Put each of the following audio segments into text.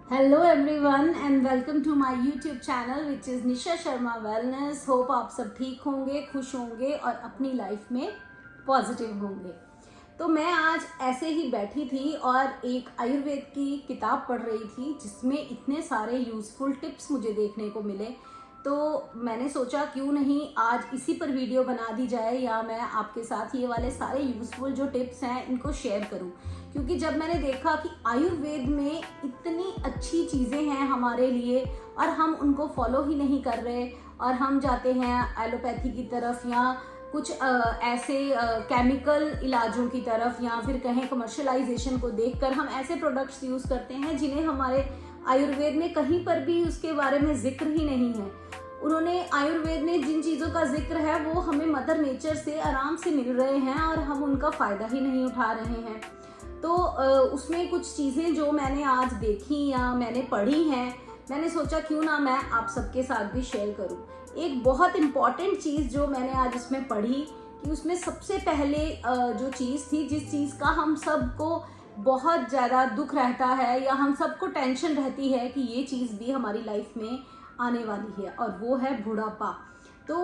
Hello everyone and welcome to my YouTube channel which is Nisha Sharma wellness. Hope आप सब ठीक होंगे, खुश होंगे और अपनी लाइफ में पॉजिटिव होंगे। तो मैं आज ऐसे ही बैठी थी और एक आयुर्वेद की किताब पढ़ रही थी जिसमें इतने सारे यूज़फुल टिप्स मुझे देखने को मिले। तो मैंने सोचा क्यों नहीं आज इसी पर वीडियो बना दी जाए या मैं आपके साथ ये वाले सारे यूज़फुल जो टिप्स हैं इनको शेयर करूं, क्योंकि जब मैंने देखा कि आयुर्वेद में इतनी अच्छी चीज़ें हैं हमारे लिए और हम उनको फॉलो ही नहीं कर रहे और हम जाते हैं एलोपैथी की तरफ या कुछ ऐसे केमिकल इलाजों की तरफ या फिर कहें कमर्शलाइजेशन को देखकर हम ऐसे प्रोडक्ट्स यूज़ करते हैं जिन्हें हमारे आयुर्वेद में कहीं पर भी उसके बारे में जिक्र ही नहीं है। उन्होंने आयुर्वेद में जिन चीज़ों का जिक्र है वो हमें मदर नेचर से आराम से मिल रहे हैं और हम उनका फ़ायदा ही नहीं उठा रहे हैं। तो उसमें कुछ चीज़ें जो मैंने आज देखी या मैंने पढ़ी हैं, मैंने सोचा क्यों ना मैं आप सबके साथ भी शेयर करूं। एक बहुत इम्पॉर्टेंट चीज़ जो मैंने आज उसमें पढ़ी कि उसमें सबसे पहले जो चीज़ थी, जिस चीज़ का हम सबको बहुत ज़्यादा दुख रहता है या हम सबको टेंशन रहती है कि ये चीज़ भी हमारी लाइफ में आने वाली है, और वो है बुढ़ापा। तो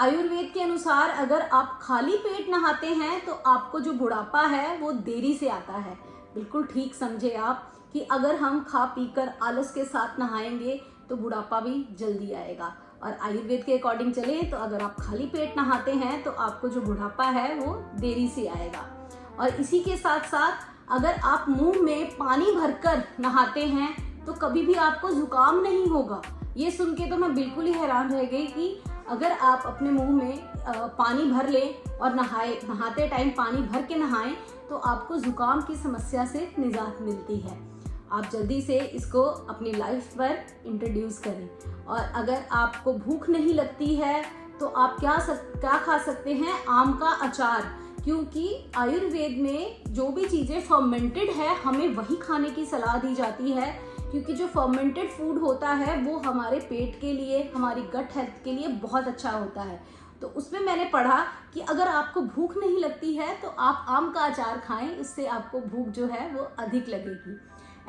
आयुर्वेद के अनुसार अगर आप खाली पेट नहाते हैं तो आपको जो बुढ़ापा है वो देरी से आता है। बिल्कुल ठीक समझे आप कि अगर हम खा पीकर आलस के साथ नहाएंगे तो बुढ़ापा भी जल्दी आएगा। और आयुर्वेद के अकॉर्डिंग चले तो अगर आप खाली पेट नहाते हैं तो आपको जो बुढ़ापा है वो देरी से आएगा। और इसी के साथ साथ अगर आप मुंह में पानी भरकर नहाते हैं तो कभी भी आपको जुकाम नहीं होगा। ये सुन के तो मैं बिल्कुल ही हैरान रह गई कि अगर आप अपने मुंह में पानी भर लें और नहाते टाइम पानी भर के नहाएं तो आपको जुकाम की समस्या से निजात मिलती है। आप जल्दी से इसको अपनी लाइफ पर इंट्रोड्यूस करें। और अगर आपको भूख नहीं लगती है तो आप क्या खा सकते हैं, आम का अचार, क्योंकि आयुर्वेद में जो भी चीज़ें फर्मेंटेड है हमें वही खाने की सलाह दी जाती है, क्योंकि जो फर्मेंटेड फूड होता है वो हमारे पेट के लिए, हमारी गट हेल्थ के लिए बहुत अच्छा होता है। तो उसमें मैंने पढ़ा कि अगर आपको भूख नहीं लगती है तो आप आम का अचार खाएं, उससे आपको भूख जो है वो अधिक लगेगी।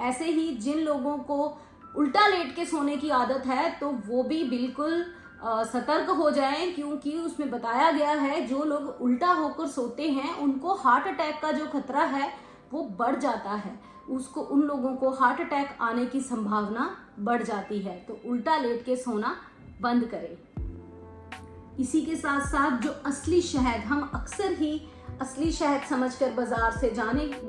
ऐसे ही जिन लोगों को उल्टा लेट के सोने की आदत है तो वो भी बिल्कुल सतर्क हो जाएं, क्योंकि उसमें बताया गया है जो लोग उल्टा होकर सोते हैं उनको हार्ट अटैक का जो खतरा है वो बढ़ जाता है। उन लोगों को हार्ट अटैक आने की संभावना बढ़ जाती है। तो उल्टा लेट के सोना बंद करें। इसी के साथ साथ जो असली शहद, हम अक्सर ही असली शहद समझकर बाजार से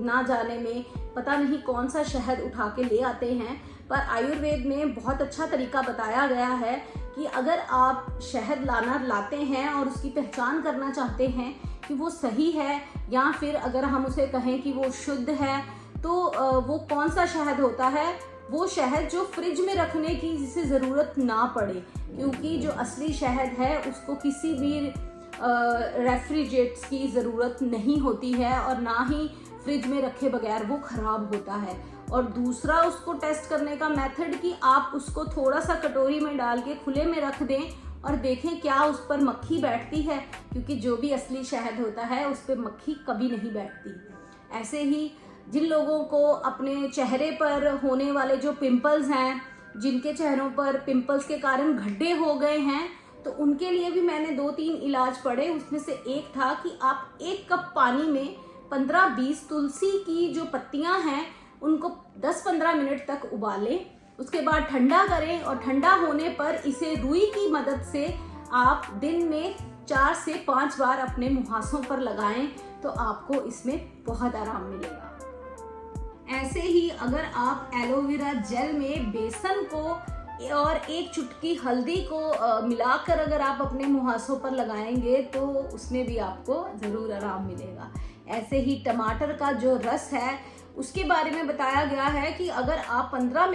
ना जाने में पता नहीं कौन सा शहद उठा के ले आते हैं, पर आयुर्वेद में बहुत अच्छा तरीका बताया गया है कि अगर आप शहद लाते हैं और उसकी पहचान करना चाहते हैं कि वो सही है या फिर अगर हम उसे कहें कि वो शुद्ध है, तो वो कौन सा शहद होता है, वो शहद जो फ्रिज में रखने की जिसे ज़रूरत ना पड़े, क्योंकि जो असली शहद है उसको किसी भी रेफ्रिजरेट्स की ज़रूरत नहीं होती है और ना ही फ्रिज में रखे बगैर वो ख़राब होता है। और दूसरा उसको टेस्ट करने का मेथड कि आप उसको थोड़ा सा कटोरी में डाल के खुले में रख दें और देखें क्या उस पर मक्खी बैठती है, क्योंकि जो भी असली शहद होता है उस पर मक्खी कभी नहीं बैठती। ऐसे ही जिन लोगों को अपने चेहरे पर होने वाले जो पिंपल्स हैं, जिनके चेहरों पर पिंपल्स के कारण गड्ढे हो गए हैं, तो उनके लिए भी मैंने 2-3 इलाज पढ़े। उसमें से एक था कि आप 1 कप पानी में 15-20 तुलसी की जो पत्तियां हैं उनको 10-15 मिनट तक उबालें, उसके बाद ठंडा करें और ठंडा होने पर इसे रुई की मदद से आप दिन में 4 से 5 बार अपने मुहासों पर लगाएं तो आपको इसमें बहुत आराम मिलेगा। ऐसे ही अगर आप एलोवेरा जेल में बेसन को और 1 चुटकी हल्दी को मिलाकर अगर आप अपने मुहासों पर लगाएंगे तो उसमें भी आपको ज़रूर आराम मिलेगा। ऐसे ही टमाटर का जो रस है उसके बारे में बताया गया है कि अगर आप 15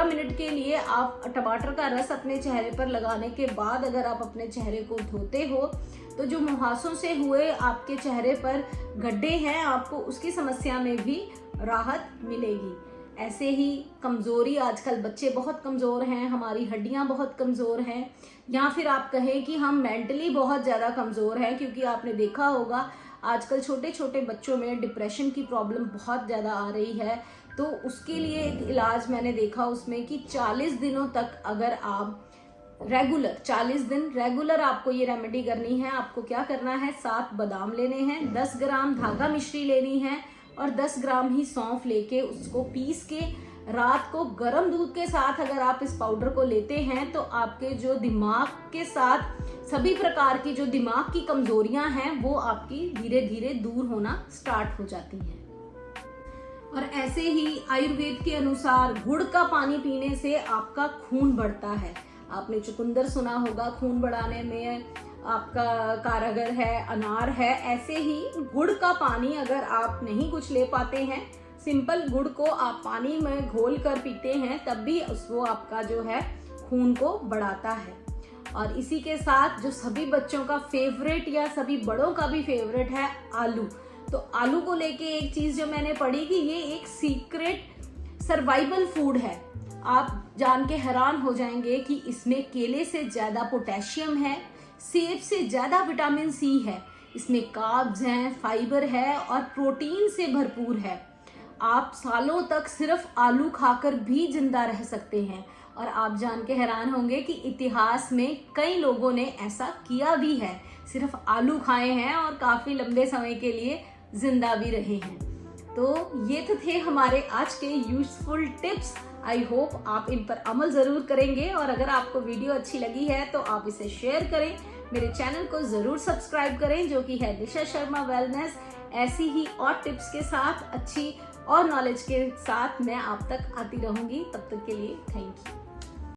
मिनट के लिए आप टमाटर का रस अपने चेहरे पर लगाने के बाद अगर आप अपने चेहरे को धोते हो तो जो मुहासों से हुए आपके चेहरे पर गड्ढे हैं आपको उसकी समस्या में भी राहत मिलेगी। ऐसे ही कमज़ोरी, आजकल बच्चे बहुत कमज़ोर हैं, हमारी हड्डियां बहुत कमज़ोर हैं, या फिर आप कहें कि हम मेंटली बहुत ज़्यादा कमज़ोर हैं, क्योंकि आपने देखा होगा आजकल छोटे छोटे बच्चों में डिप्रेशन की प्रॉब्लम बहुत ज़्यादा आ रही है। तो उसके लिए एक इलाज मैंने देखा उसमें कि 40 दिनों तक अगर आप रेगुलर 40 दिन रेगुलर आपको ये रेमेडी करनी है। आपको क्या करना है, 7 बादाम लेने हैं, 10 ग्राम धागा मिश्री लेनी है और 10 ग्राम ही सौंफ लेके उसको पीस के रात को गर्म दूध के साथ अगर आप इस पाउडर को लेते हैं तो आपके जो दिमाग के साथ सभी प्रकार की जो दिमाग की कमजोरियां हैं वो आपकी धीरे धीरे दूर होना स्टार्ट हो जाती हैं। और ऐसे ही आयुर्वेद के अनुसार गुड़ का पानी पीने से आपका खून बढ़ता है। आपने चुकंदर सुना होगा, खून बढ़ाने में आपका कारगर है, अनार है। ऐसे ही गुड़ का पानी अगर आप नहीं कुछ ले पाते हैं, सिंपल गुड़ को आप पानी में घोल कर पीते हैं, तब भी वो आपका जो है खून को बढ़ाता है। और इसी के साथ जो सभी बच्चों का फेवरेट या सभी बड़ों का भी फेवरेट है, आलू। तो आलू को लेके एक चीज जो मैंने पढ़ी कि ये एक सीक्रेट सर्वाइवल फूड है। आप जान के हैरान हो जाएंगे कि इसमें केले से ज्यादा पोटेशियम है, सेब से ज्यादा विटामिन सी है, इसमें कार्ब्स हैं, फाइबर है और प्रोटीन से भरपूर है। आप सालों तक सिर्फ आलू खाकर भी जिंदा रह सकते हैं। और आप जान के हैरान होंगे कि इतिहास में कई लोगों ने ऐसा किया भी है, सिर्फ आलू खाए हैं और काफी लंबे समय के लिए जिंदा भी रहे हैं। तो ये तो थे हमारे आज के यूजफुल टिप्स। आई होप आप इन पर अमल जरूर करेंगे और अगर आपको वीडियो अच्छी लगी है तो आप इसे शेयर करें, मेरे चैनल को जरूर सब्सक्राइब करें जो कि है निशा शर्मा वेलनेस। ऐसी ही और टिप्स के साथ, अच्छी और नॉलेज के साथ मैं आप तक आती रहूंगी। तब तक के लिए थैंक यू।